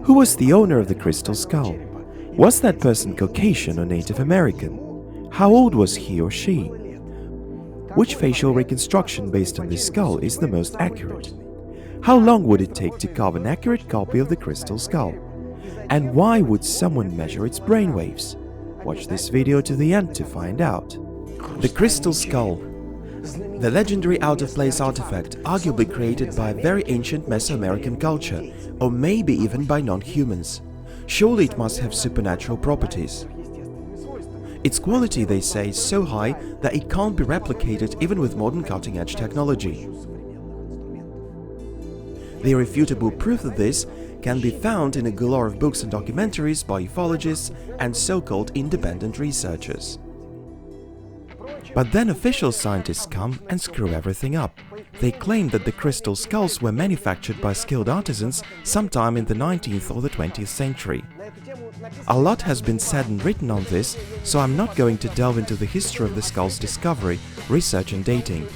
Who was the owner of the crystal skull? Was that person Caucasian or Native American? How old was he or she? Which facial reconstruction based on this skull is the most accurate? How long would it take to carve an accurate copy of the crystal skull? And why would someone measure its brainwaves? Watch this video to the end to find out. The crystal skull. The legendary out-of-place artifact, arguably created by a very ancient Mesoamerican culture, or maybe even by non-humans. Surely it must have supernatural properties. Its quality, they say, is so high that it can't be replicated even with modern cutting-edge technology. The irrefutable proof of this can be found in a galore of books and documentaries by ufologists and so-called independent researchers. But then official scientists come and screw everything up. They claim that the crystal skulls were manufactured by skilled artisans sometime in the 19th or the 20th century. A lot has been said and written on this, so I'm not going to delve into the history of the skull's discovery, research and dating.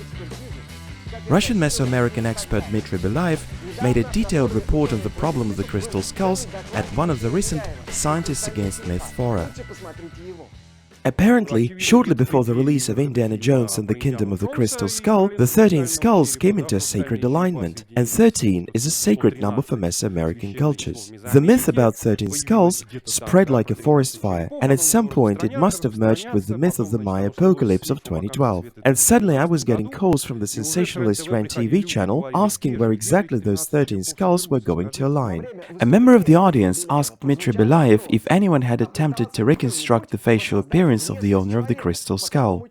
Russian Mesoamerican expert Dmitry Belayev made a detailed report on the problem of the crystal skulls at one of the recent Scientists Against Myth fora. Apparently, shortly before the release of Indiana Jones and the Kingdom of the Crystal Skull, the 13 skulls came into a sacred alignment, and 13 is a sacred number for Mesoamerican cultures. The myth about 13 skulls spread like a forest fire, and at some point it must have merged with the myth of the Maya apocalypse of 2012. And suddenly I was getting calls from the sensationalist Ren TV channel asking where exactly those 13 skulls were going to align. A member of the audience asked Dmitry Belayev if anyone had attempted to reconstruct the facial appearance of the owner of the crystal skull.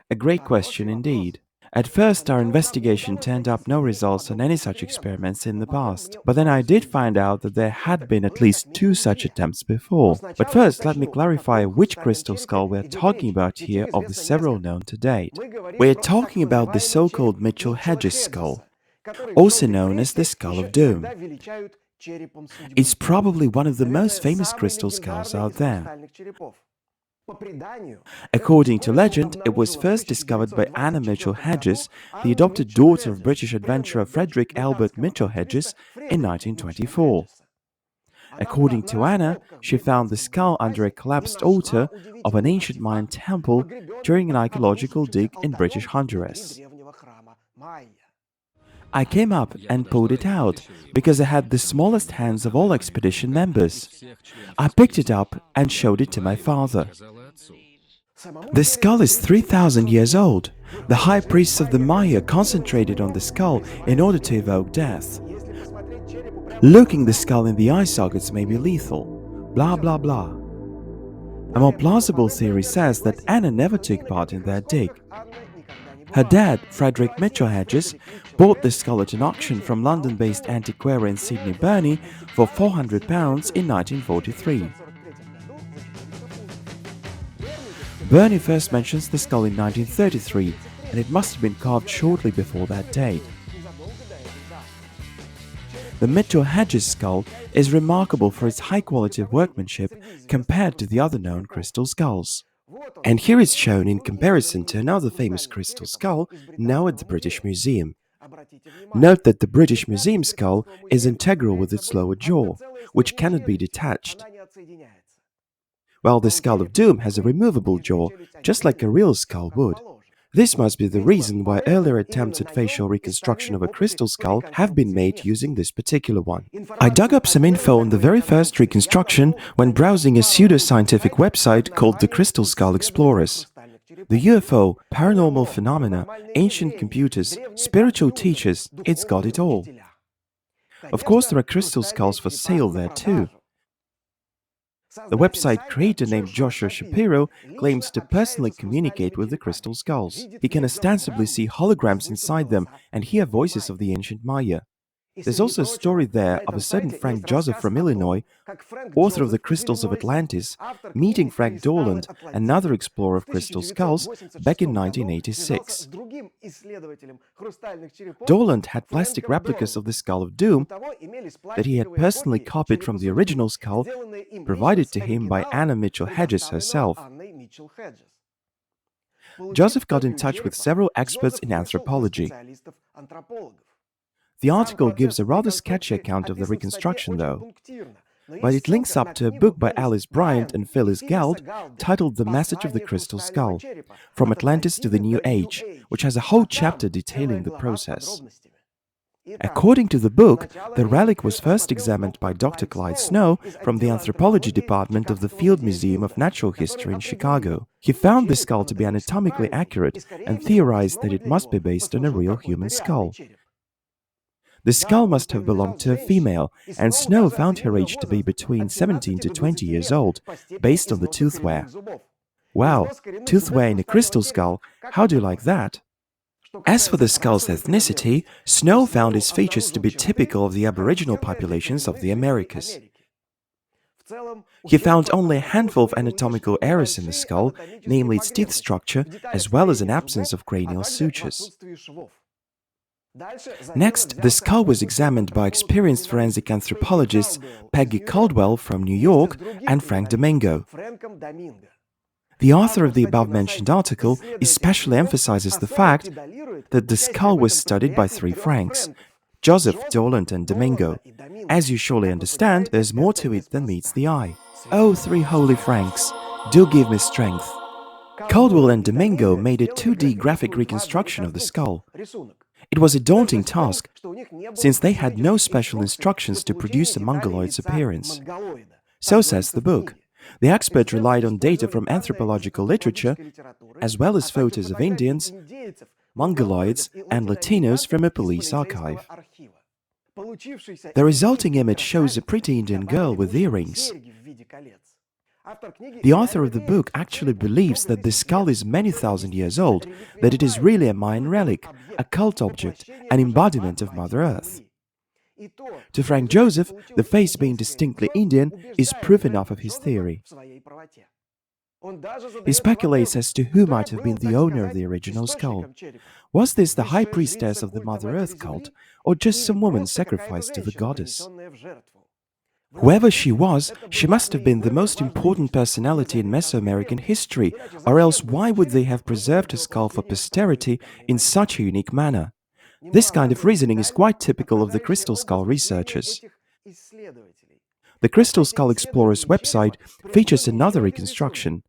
A great question indeed. At first our investigation turned up no results on any such experiments in the past, but then I did find out that there had been at least 2 such attempts before. But first let me clarify which crystal skull we're talking about here of the several known to date. We're talking about the so-called Mitchell Hedges skull, also known as the Skull of Doom. It's probably one of the most famous crystal skulls out there. According to legend, it was first discovered by Anna Mitchell Hedges, the adopted daughter of British adventurer Frederick Albert Mitchell Hedges, in 1924. According to Anna, she found the skull under a collapsed altar of an ancient Mayan temple during an archaeological dig in British Honduras. I came up and pulled it out, because I had the smallest hands of all expedition members. I picked it up and showed it to my father. The skull is 3,000 years old. The high priests of the Maya concentrated on the skull in order to evoke death. Looking the skull in the eye sockets may be lethal. Blah blah blah. A more plausible theory says that Anna never took part in that dig. Her dad, Frederick Mitchell Hedges, bought the skull at an auction from London-based antiquarian Sidney Burney for £400 in 1943. Burney first mentions the skull in 1933, and it must have been carved shortly before that date. The Mitchell Hedges skull is remarkable for its high quality of workmanship compared to the other known crystal skulls. And here it's shown in comparison to another famous crystal skull now at the British Museum. Note that the British Museum skull is integral with its lower jaw, which cannot be detached, while the Skull of Doom has a removable jaw, just like a real skull would. This must be the reason why earlier attempts at facial reconstruction of a crystal skull have been made using this particular one. I dug up some info on the very first reconstruction when browsing a pseudo-scientific website called the Crystal Skull Explorers. The UFO, paranormal phenomena, ancient computers, spiritual teachers, it's got it all. Of course, there are crystal skulls for sale there too. The website creator named Joshua Shapiro claims to personally communicate with the crystal skulls. He can ostensibly see holograms inside them and hear voices of the ancient Maya. There's also a story there of a certain Frank Joseph from Illinois, author of the Crystals of Atlantis, meeting Frank Doland, another explorer of crystal skulls, back in 1986. Doland had plastic replicas of the Skull of Doom that he had personally copied from the original skull, provided to him by Anna Mitchell Hedges herself. Joseph got in touch with several experts in anthropology. The article gives a rather sketchy account of the reconstruction, though, but it links up to a book by Alice Bryant and Phyllis Geld titled The Message of the Crystal Skull, From Atlantis to the New Age, which has a whole chapter detailing the process. According to the book, the relic was first examined by Dr. Clyde Snow from the anthropology department of the Field Museum of Natural History in Chicago. He found the skull to be anatomically accurate and theorized that it must be based on a real human skull. The skull must have belonged to a female, and Snow found her age to be between 17 to 20 years old, based on the tooth wear. Wow, tooth wear in a crystal skull, how do you like that? As for the skull's ethnicity, Snow found its features to be typical of the Aboriginal populations of the Americas. He found only a handful of anatomical errors in the skull, namely its teeth structure, as well as an absence of cranial sutures. Next, the skull was examined by experienced forensic anthropologists Peggy Caldwell from New York and Frank Domingo. The author of the above-mentioned article especially emphasizes the fact that the skull was studied by three Franks, Joseph, Doland, and Domingo. As you surely understand, there's more to it than meets the eye. Oh, three holy Franks, do give me strength. Caldwell and Domingo made a 2D graphic reconstruction of the skull. It was a daunting task, since they had no special instructions to produce a mongoloid's appearance. So says the book. The expert relied on data from anthropological literature, as well as photos of Indians, Mongoloids, and Latinos from a police archive. The resulting image shows a pretty Indian girl with earrings. The author of the book actually believes that the skull is many thousand years old, that it is really a Mayan relic, a cult object, an embodiment of Mother Earth. To Frank Joseph, the face being distinctly Indian is proof enough of his theory. He speculates as to who might have been the owner of the original skull. Was this the high priestess of the Mother Earth cult, or just some woman sacrificed to the goddess? Whoever she was, she must have been the most important personality in Mesoamerican history, or else why would they have preserved her skull for posterity in such a unique manner? This kind of reasoning is quite typical of the Crystal Skull researchers. The Crystal Skull Explorers website features another reconstruction.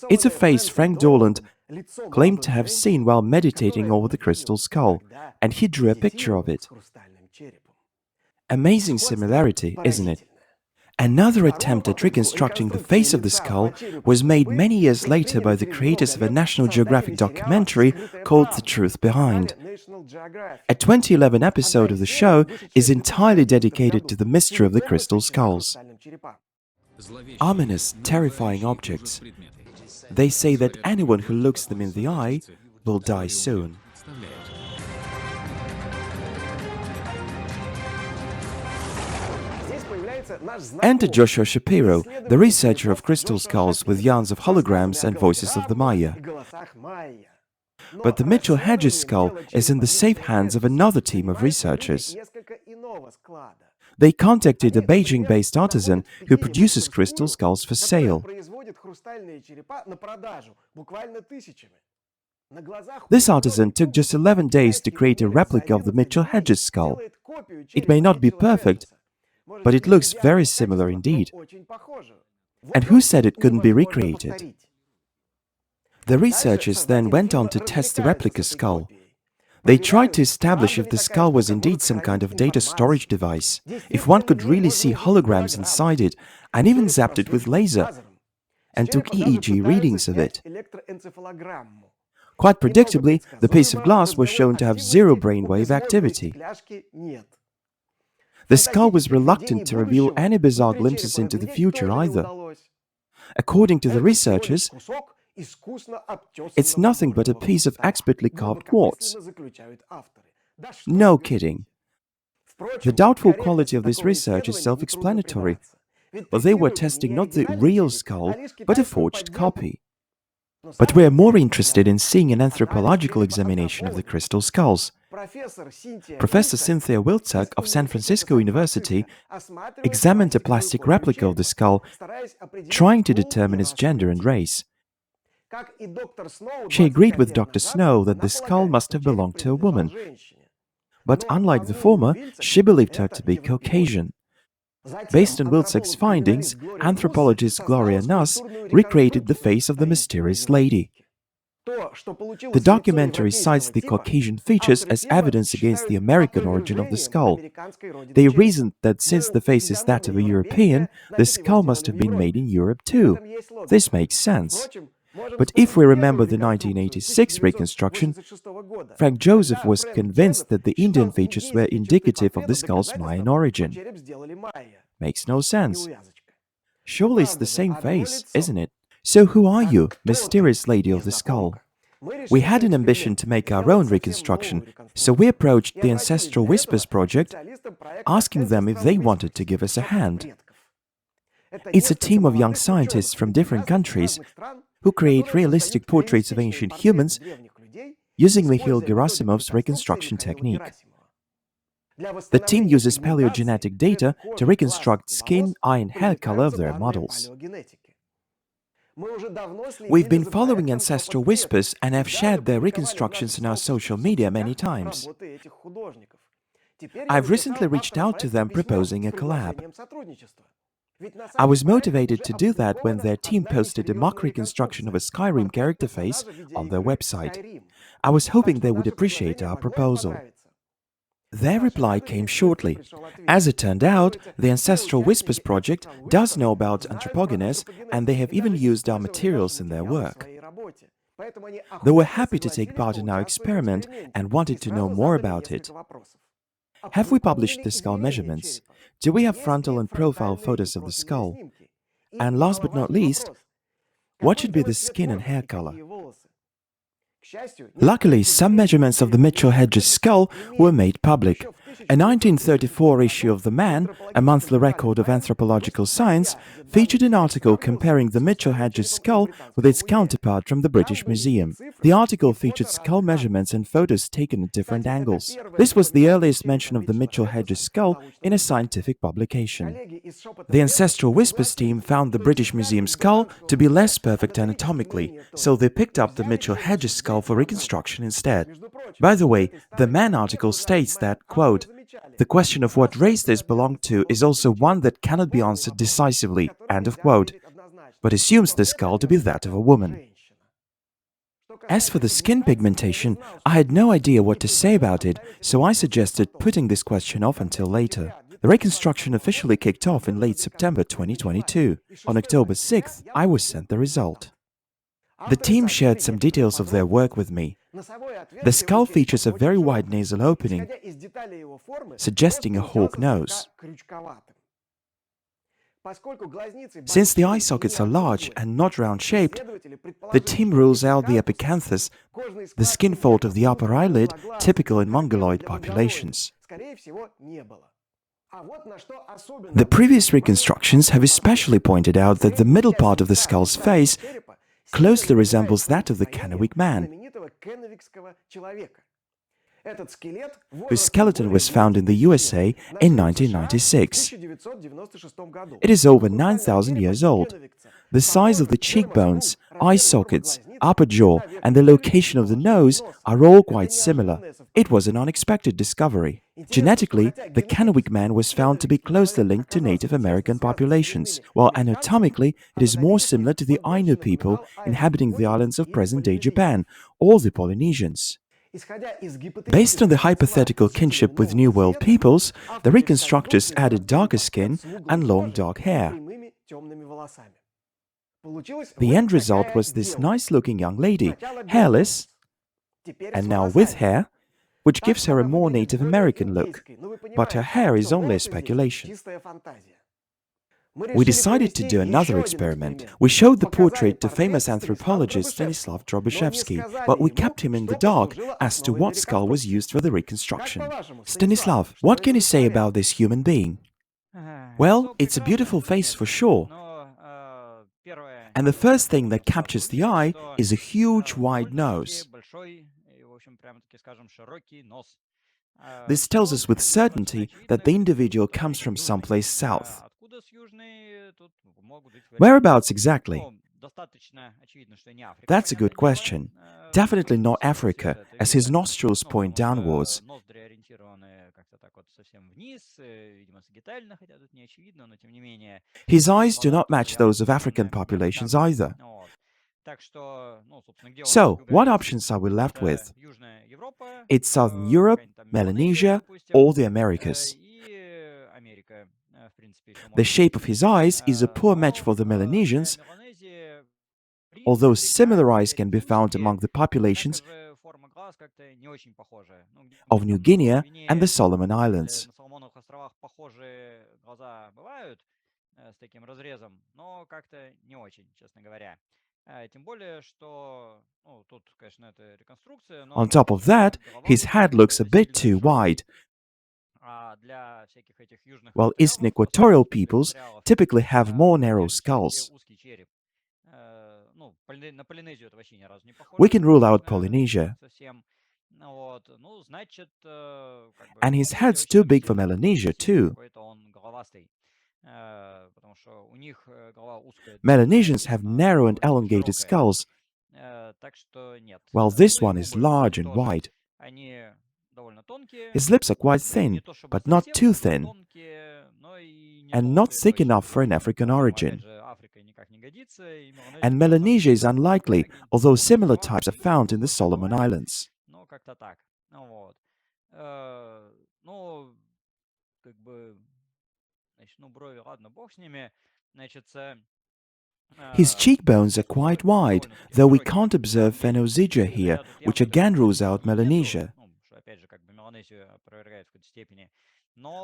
It's a face Frank Doland claimed to have seen while meditating over the crystal skull, and he drew a picture of it. Amazing similarity, isn't it? Another attempt at reconstructing the face of the skull was made many years later by the creators of a National Geographic documentary called The Truth Behind. A 2011 episode of the show is entirely dedicated to the mystery of the crystal skulls. Ominous, terrifying objects. They say that anyone who looks them in the eye will die soon. Enter Joshua Shapiro, the researcher of crystal skulls with yarns of holograms and voices of the Maya. But the Mitchell Hedges skull is in the safe hands of another team of researchers. They contacted a Beijing-based artisan who produces crystal skulls for sale. This artisan took just 11 days to create a replica of the Mitchell Hedges skull. It may not be perfect, but it looks very similar indeed. And who said it couldn't be recreated? The researchers then went on to test the replica skull. They tried to establish if the skull was indeed some kind of data storage device, if one could really see holograms inside it, and even zapped it with laser, and took EEG readings of it. Quite predictably, the piece of glass was shown to have zero brainwave activity. The skull was reluctant to reveal any bizarre glimpses into the future either. According to the researchers, it's nothing but a piece of expertly carved quartz. No kidding. The doubtful quality of this research is self-explanatory. But they were testing not the real skull, but a forged copy. But we are more interested in seeing an anthropological examination of the crystal skulls. Professor Cynthia Wilczek of San Francisco University examined a plastic replica of the skull, trying to determine its gender and race. She agreed with Dr. Snow that the skull must have belonged to a woman. but unlike the former, she believed her to be Caucasian. Based on Wilczek's findings, anthropologist Gloria Nuss recreated the face of the mysterious lady. The documentary cites the Caucasian features as evidence against the American origin of the skull. They reasoned that since the face is that of a European, the skull must have been made in Europe too. This makes sense. But if we remember the 1986 reconstruction, Frank Joseph was convinced that the Indian features were indicative of the skull's Mayan origin. Makes no sense. Surely it's the same face, isn't it? So who are you, mysterious lady of the skull? We had an ambition to make our own reconstruction, so we approached the Ancestral Whispers project, asking them if they wanted to give us a hand. It's a team of young scientists from different countries who create realistic portraits of ancient humans using Mikhail Gerasimov's reconstruction technique. The team uses paleogenetic data to reconstruct skin, eye and hair color of their models. We've been following Ancestral Whispers and have shared their reconstructions on our social media many times. I've recently reached out to them proposing a collab. I was motivated to do that when their team posted a mock reconstruction of a Skyrim character face on their website. I was hoping they would appreciate our proposal. Their reply came shortly. As it turned out, the Ancestral Whispers project does know about anthropogenes, and they have even used our materials in their work. They were happy to take part in our experiment and wanted to know more about it. Have we published the skull measurements? Do we have frontal and profile photos of the skull? And last but not least, what should be the skin and hair color? Luckily, some measurements of the Mitchell Hedges skull were made public. A 1934 issue of The Man, a monthly record of anthropological science, featured an article comparing the Mitchell Hedges skull with its counterpart from the British Museum. The article featured skull measurements and photos taken at different angles. This was the earliest mention of the Mitchell Hedges skull in a scientific publication. The Ancestral Whispers team found the British Museum skull to be less perfect anatomically, so they picked up the Mitchell Hedges skull for reconstruction instead. By the way, the Man article states that, quote, "The question of what race this belonged to is also one that cannot be answered decisively," end of quote, but assumes the skull to be that of a woman. As for the skin pigmentation, I had no idea what to say about it, so I suggested putting this question off until later. The reconstruction officially kicked off in late September 2022. On October 6th, I was sent the result. The team shared some details of their work with me. The skull features a very wide nasal opening, suggesting a hawk nose. Since the eye sockets are large and not round-shaped, the team rules out the epicanthus, the skin fold of the upper eyelid typical in mongoloid populations. The previous reconstructions have especially pointed out that the middle part of the skull's face closely resembles that of the Kennewick man, whose skeleton was found in the USA in 1996. It is over 9,000 years old. The size of the cheekbones, eye sockets, upper jaw, and the location of the nose are all quite similar. It was an unexpected discovery. Genetically, the Kennewick man was found to be closely linked to Native American populations, while anatomically it is more similar to the Ainu people inhabiting the islands of present-day Japan, or the Polynesians. Based on the hypothetical kinship with New World peoples, the reconstructors added darker skin and long dark hair. The end result was this nice-looking young lady, hairless, and now with hair, which gives her a more Native American look, but her hair is only a speculation. We decided to do another experiment. We showed the portrait to famous anthropologist Stanislav Drobyshevsky, but we kept him in the dark as to what skull was used for the reconstruction. Stanislav, what can you say about this human being? Well, it's a beautiful face for sure. And the first thing that captures the eye is a huge wide nose. This tells us with certainty that the individual comes from someplace south. Whereabouts exactly? That's a good question. Definitely not Africa, as his nostrils point downwards. His eyes do not match those of African populations either. So, what options are we left with? It's Southern Europe, Melanesia, or the Americas. The shape of his eyes is a poor match for the Melanesians, although similar eyes can be found among the populations of New Guinea and the Solomon Islands. On top of that, his head looks a bit too wide, while Eastern equatorial peoples typically have more narrow skulls. We can rule out Polynesia. And his head's too big for Melanesia too. Melanesians have narrow and elongated skulls, while this one is large and wide. His lips are quite thin, but not too thin, and not thick enough for an African origin. And Melanesia is unlikely, although similar types are found in the Solomon Islands. His cheekbones are quite wide, though we can't observe phenosigia here, which again rules out Melanesia.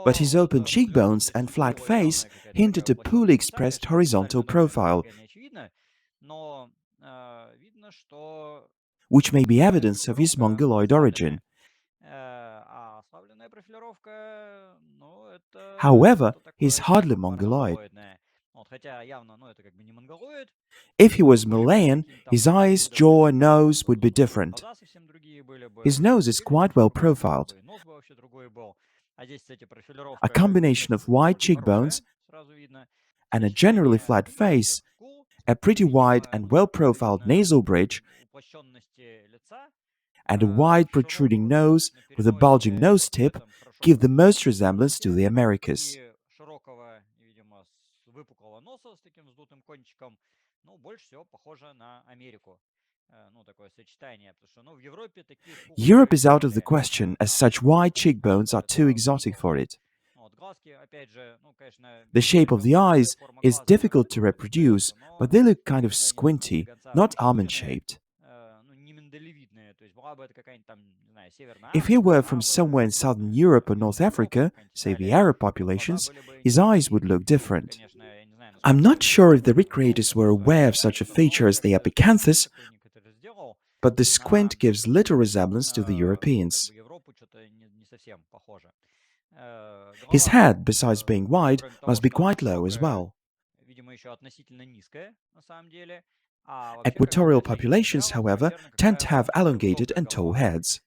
But his open cheekbones and flat face hint at a poorly expressed horizontal profile, which may be evidence of his Mongoloid origin. However, he's hardly Mongoloid. If he was Malayan, his eyes, jaw and nose would be different. His nose is quite well profiled. A combination of wide cheekbones and a generally flat face, a pretty wide and well-profiled nasal bridge, and a wide protruding nose with a bulging nose tip give the most resemblance to the Americas. Europe is out of the question, as such wide cheekbones are too exotic for it. The shape of the eyes is difficult to reproduce, but they look kind of squinty, not almond-shaped. If he were from somewhere in southern Europe or North Africa, say the Arab populations, his eyes would look different. I'm not sure if the recreators were aware of such a feature as the epicanthus, but the squint gives little resemblance to the Europeans. His head, besides being wide, must be quite low as well. Equatorial populations, however, tend to have elongated and tall heads.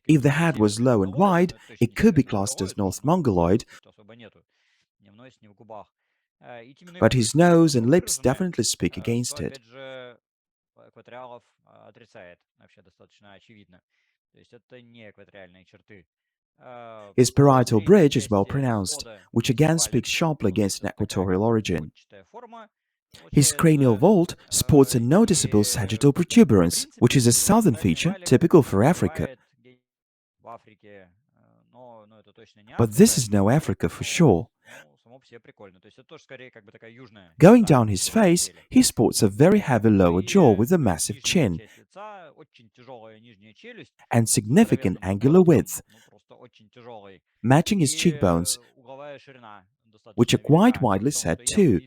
If the head was low and wide, it could be classed as North Mongoloid, but his nose and lips definitely speak against it. His parietal bridge is well pronounced, which again speaks sharply against an equatorial origin. His cranial vault sports a noticeable sagittal protuberance, which is a southern feature typical for Africa. But this is no Africa for sure. Going down his face, he sports a very heavy lower jaw with a massive chin and significant angular width, matching his cheekbones, which are quite widely set too,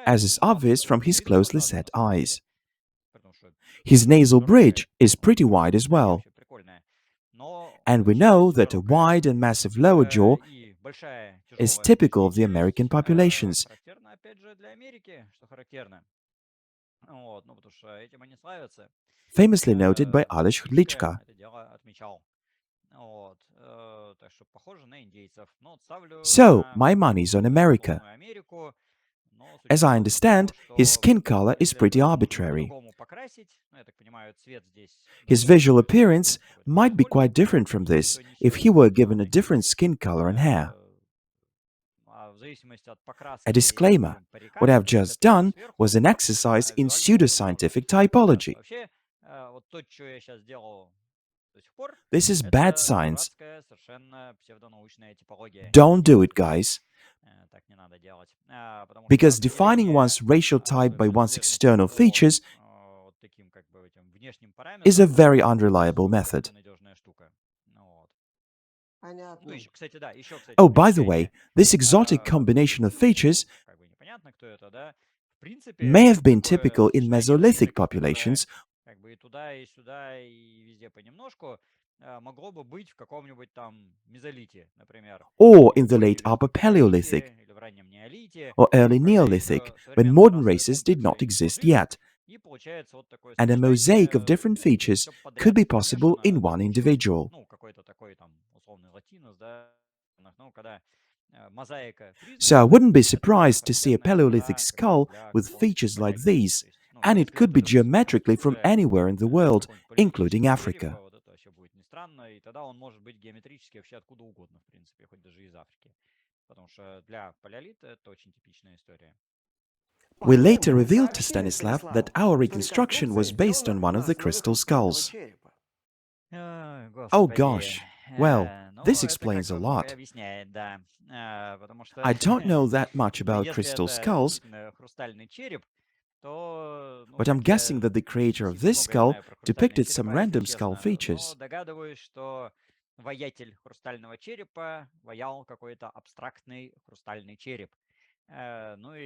as is obvious from his closely set eyes. His nasal bridge is pretty wide as well, and we know that a wide and massive lower jaw is typical of the American populations, famously noted by Ales Hrdlička. So, my money's on America. As I understand, his skin color is pretty arbitrary. His visual appearance might be quite different from this if he were given a different skin color and hair. A disclaimer: what I've just done was an exercise in pseudoscientific typology. This is bad science. Don't do it, guys. Because defining one's racial type by one's external features is a very unreliable method. Oh, by the way, this exotic combination of features may have been typical in Mesolithic populations or in the late Upper Paleolithic or early Neolithic, when modern races did not exist yet, and a mosaic of different features could be possible in one individual. So I wouldn't be surprised to see a Paleolithic skull with features like these, and it could be geometrically from anywhere in the world, including Africa. We later revealed to Stanislav that our reconstruction was based on one of the crystal skulls. Oh gosh, well, this explains a lot. I don't know that much about crystal skulls, but I'm guessing that the creator of this skull depicted some random skull features.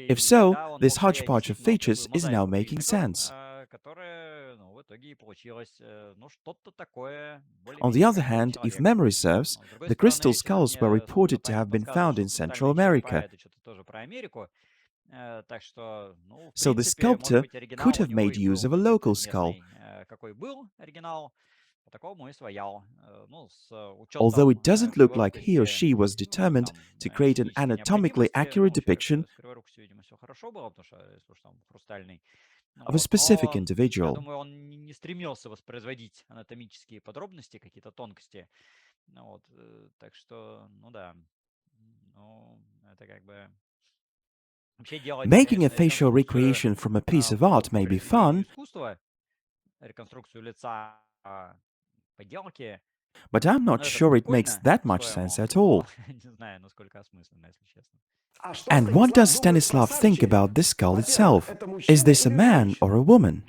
If so, this hodgepodge of features is now making sense. On the other hand, if memory serves, the crystal skulls were reported to have been found in Central America. So the sculptor could have made use of a local skull, although it doesn't look like he or she was determined to create an anatomically accurate depiction of a specific individual. Making a facial recreation from a piece of art may be fun, but I'm not sure it makes that much sense at all. And what does Stanislav think about this skull itself? Is this a man or a woman?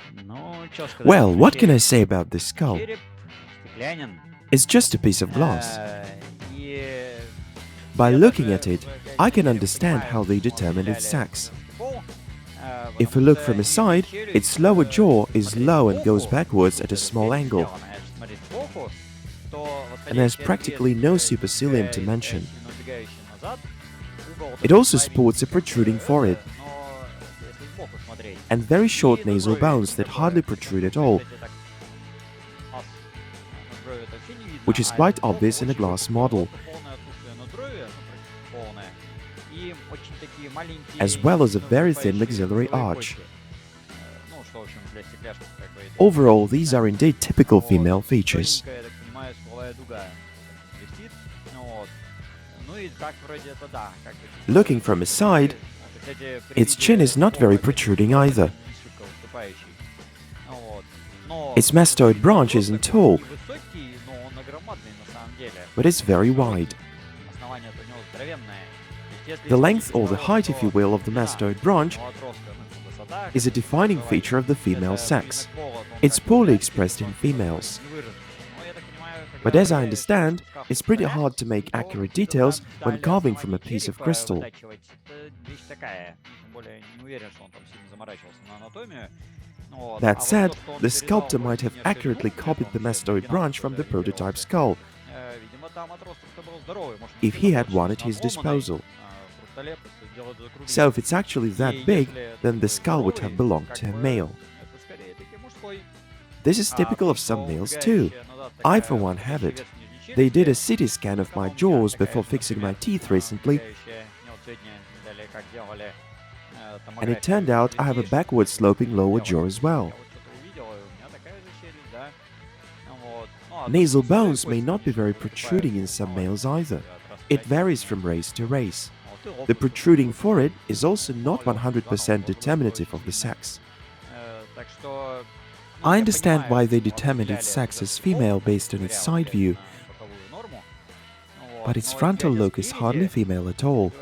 Well, what can I say about this skull? It's just a piece of glass. By looking at it, I can understand how they determined its sex. If we look from the side, its lower jaw is low and goes backwards at a small angle, and there's practically no supercilium to mention. It also sports a protruding forehead and very short nasal bones that hardly protrude at all, which is quite obvious in a glass model, as well as a very thin maxillary arch. Overall, these are indeed typical female features. Looking from a side, its chin is not very protruding either. Its mastoid branch isn't tall, but it's very wide. The length, or the height if you will, of the mastoid branch is a defining feature of the female sex. It's poorly expressed in females. But as I understand, it's pretty hard to make accurate details when carving from a piece of crystal. That said, the sculptor might have accurately copied the mastoid branch from the prototype skull, if he had one at his disposal. So if it's actually that big, then the skull would have belonged to a male. This is typical of some males too. I for one have it. They did a CT scan of my jaws before fixing my teeth recently, and it turned out I have a backward sloping lower jaw as well. Nasal bones may not be very protruding in some males either. It varies from race to race. The protruding forehead is also not 100% determinative of the sex. I understand why they determined its sex as female based on its side view, but its frontal look is hardly female at all.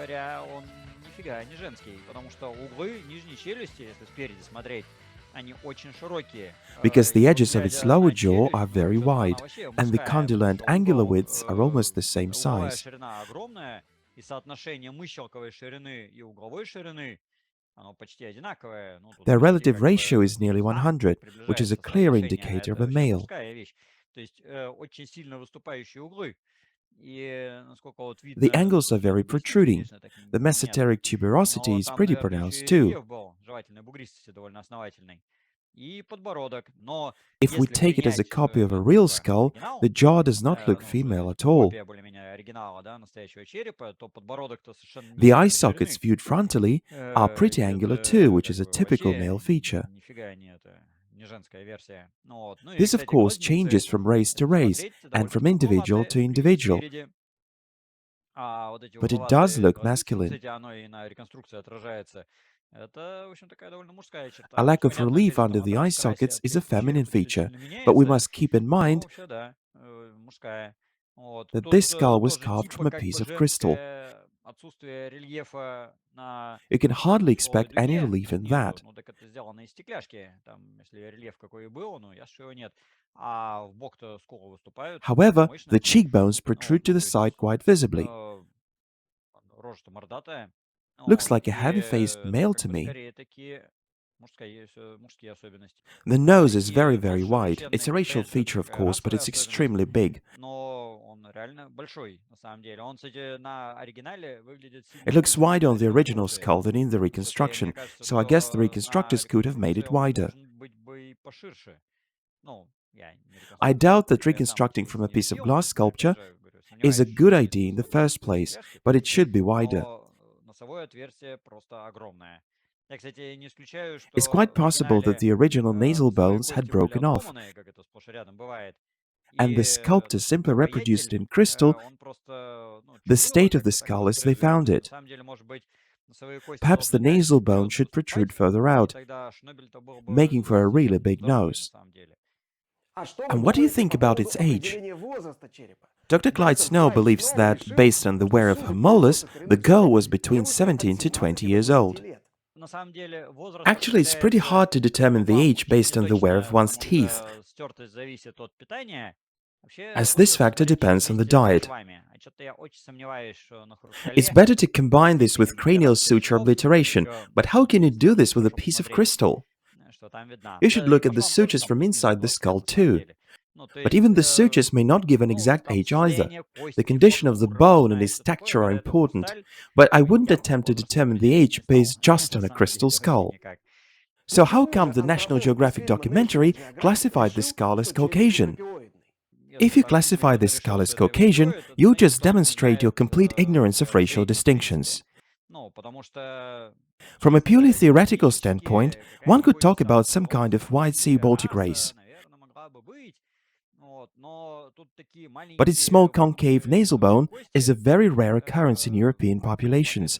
Because the edges of its lower jaw are very wide, and the condylar and angular widths are almost the same size. Their relative ratio is nearly 100, which is a clear indicator of a male. The angles are very protruding. The mesenteric tuberosity is pretty pronounced too. If we take it as a copy of a real skull, the jaw does not look female at all. The eye sockets viewed frontally are pretty angular too, which is a typical male feature. This, of course, changes from race to race and from individual to individual, but it does look masculine. A lack of relief under the eye sockets is a feminine feature, but we must keep in mind that this skull was carved from a piece of crystal. You can hardly expect any relief in that. However, the cheekbones protrude to the side quite visibly. Looks like a heavy-faced male to me. The nose is very, very wide. It's a racial feature, of course, but it's extremely big. It looks wider on the original skull than in the reconstruction, so I guess the reconstructors could have made it wider. I doubt that reconstructing from a piece of glass sculpture is a good idea in the first place, but it should be wider. It's quite possible that the original nasal bones had broken off, and the sculptor simply reproduced in crystal the state of the skull as they found it. Perhaps the nasal bone should protrude further out, making for a really big nose. And what do you think about its age? Dr. Clyde Snow believes that, based on the wear of her molars, the girl was between 17 to 20 years old. Actually, it's pretty hard to determine the age based on the wear of one's teeth, as this factor depends on the diet. It's better to combine this with cranial suture obliteration, but how can you do this with a piece of crystal? You should look at the sutures from inside the skull too. But even the sutures may not give an exact age either. The condition of the bone and its texture are important, but I wouldn't attempt to determine the age based just on a crystal skull. So how come the National Geographic documentary classified the skull as Caucasian? If you classify this skull as Caucasian, you just demonstrate your complete ignorance of racial distinctions. From a purely theoretical standpoint, one could talk about some kind of White Sea Baltic race. But its small concave nasal bone is a very rare occurrence in European populations,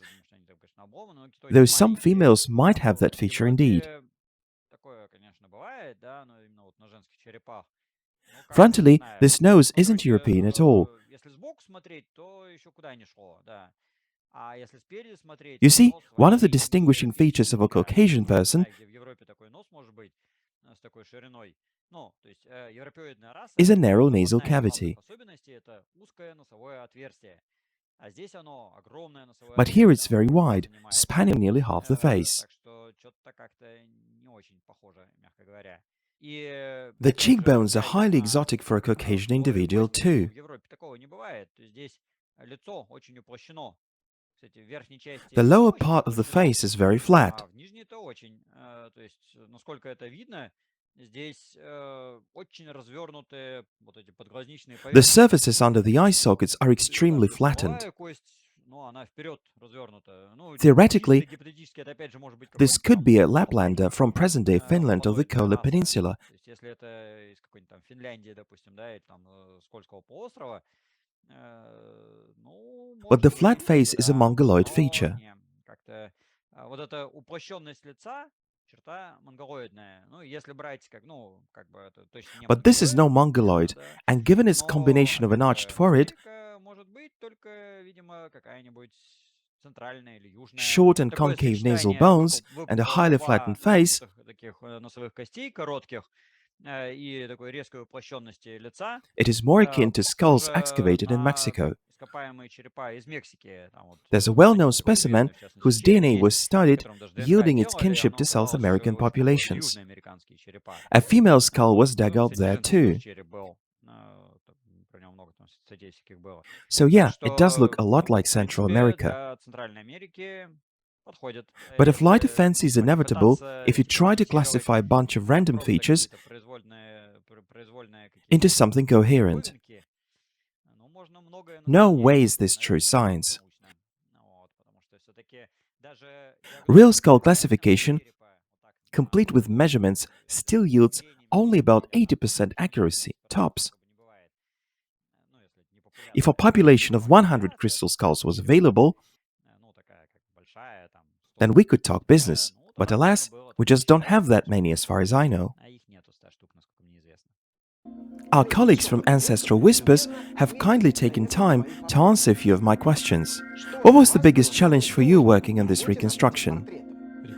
though some females might have that feature indeed. Frontally, this nose isn't European at all. You see, one of the distinguishing features of a Caucasian person is a narrow nasal cavity. But here it's very wide, spanning nearly half the face. The cheekbones are highly exotic for a Caucasian individual too. The lower part of the face is very flat. The surfaces under the eye sockets are extremely flattened. Theoretically, this could be a Laplander from present-day Finland or the Kola Peninsula. But the flat face is a Mongoloid feature. But this is no Mongoloid, and given its combination of an arched forehead, short and concave nasal bones, and a highly flattened face, it is more akin to skulls excavated in Mexico. There's a well-known specimen whose DNA was studied, yielding its kinship to South American populations. A female skull was dug up there too. So yeah, it does look a lot like Central America. But a flight of fancy is inevitable if you try to classify a bunch of random features into something coherent. No way is this true science. Real skull classification, complete with measurements, still yields only about 80% accuracy, tops. If a population of 100 crystal skulls was available, then we could talk business. But alas, we just don't have that many as far as I know. Our colleagues from Ancestral Whispers have kindly taken time to answer a few of my questions. What was the biggest challenge for you working on this reconstruction?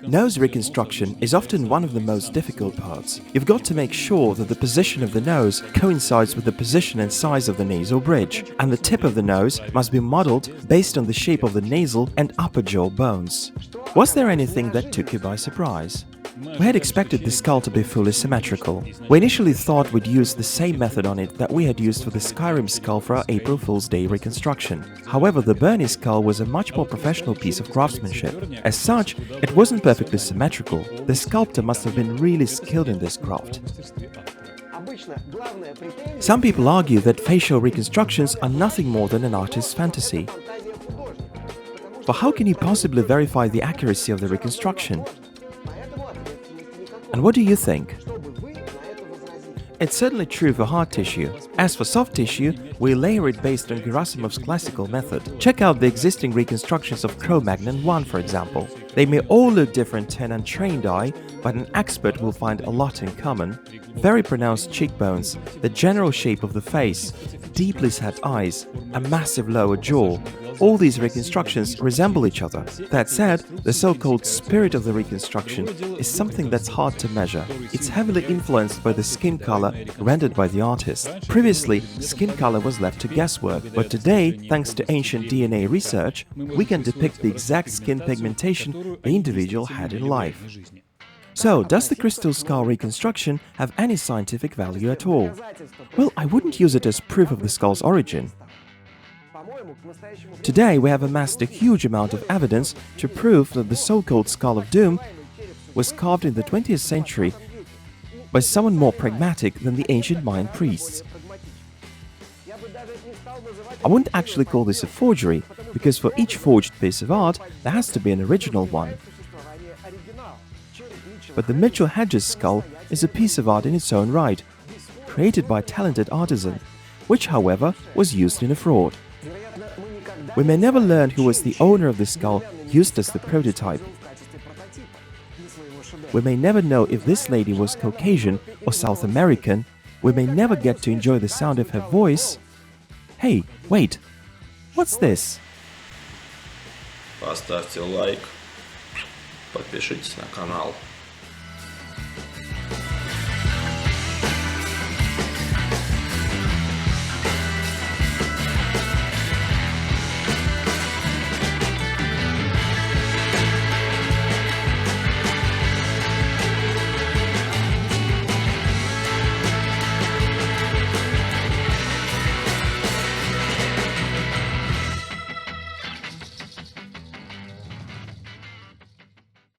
Nose reconstruction is often one of the most difficult parts. You've got to make sure that the position of the nose coincides with the position and size of the nasal bridge, and the tip of the nose must be modeled based on the shape of the nasal and upper jaw bones. Was there anything that took you by surprise? We had expected the skull to be fully symmetrical. We initially thought we'd use the same method on it that we had used for the Skyrim skull for our April Fool's Day reconstruction. However, the Bernie skull was a much more professional piece of craftsmanship. As such, it wasn't perfectly symmetrical. The sculptor must have been really skilled in this craft. Some people argue that facial reconstructions are nothing more than an artist's fantasy. But how can you possibly verify the accuracy of the reconstruction? And what do you think? It's certainly true for hard tissue. As for soft tissue, we layer it based on Gerasimov's classical method. Check out the existing reconstructions of Cro-Magnon 1, for example. They may all look different to an untrained eye, but an expert will find a lot in common. Very pronounced cheekbones, the general shape of the face, deeply set eyes, a massive lower jaw. All these reconstructions resemble each other. That said, the so-called spirit of the reconstruction is something that's hard to measure. It's heavily influenced by the skin color rendered by the artist. Previously, skin color was left to guesswork, but today, thanks to ancient DNA research, we can depict the exact skin pigmentation the individual had in life. So, does the crystal skull reconstruction have any scientific value at all? Well, I wouldn't use it as proof of the skull's origin. Today, we have amassed a huge amount of evidence to prove that the so-called Skull of Doom was carved in the 20th century by someone more pragmatic than the ancient Mayan priests. I wouldn't actually call this a forgery, because for each forged piece of art, there has to be an original one. But the Mitchell Hedges skull is a piece of art in its own right, created by a talented artisan, which, however, was used in a fraud. We may never learn who was the owner of the skull used as the prototype. We may never know if this lady was Caucasian or South American. We may never get to enjoy the sound of her voice. Hey, wait, what's this? Поставьте лайк, подпишитесь на канал.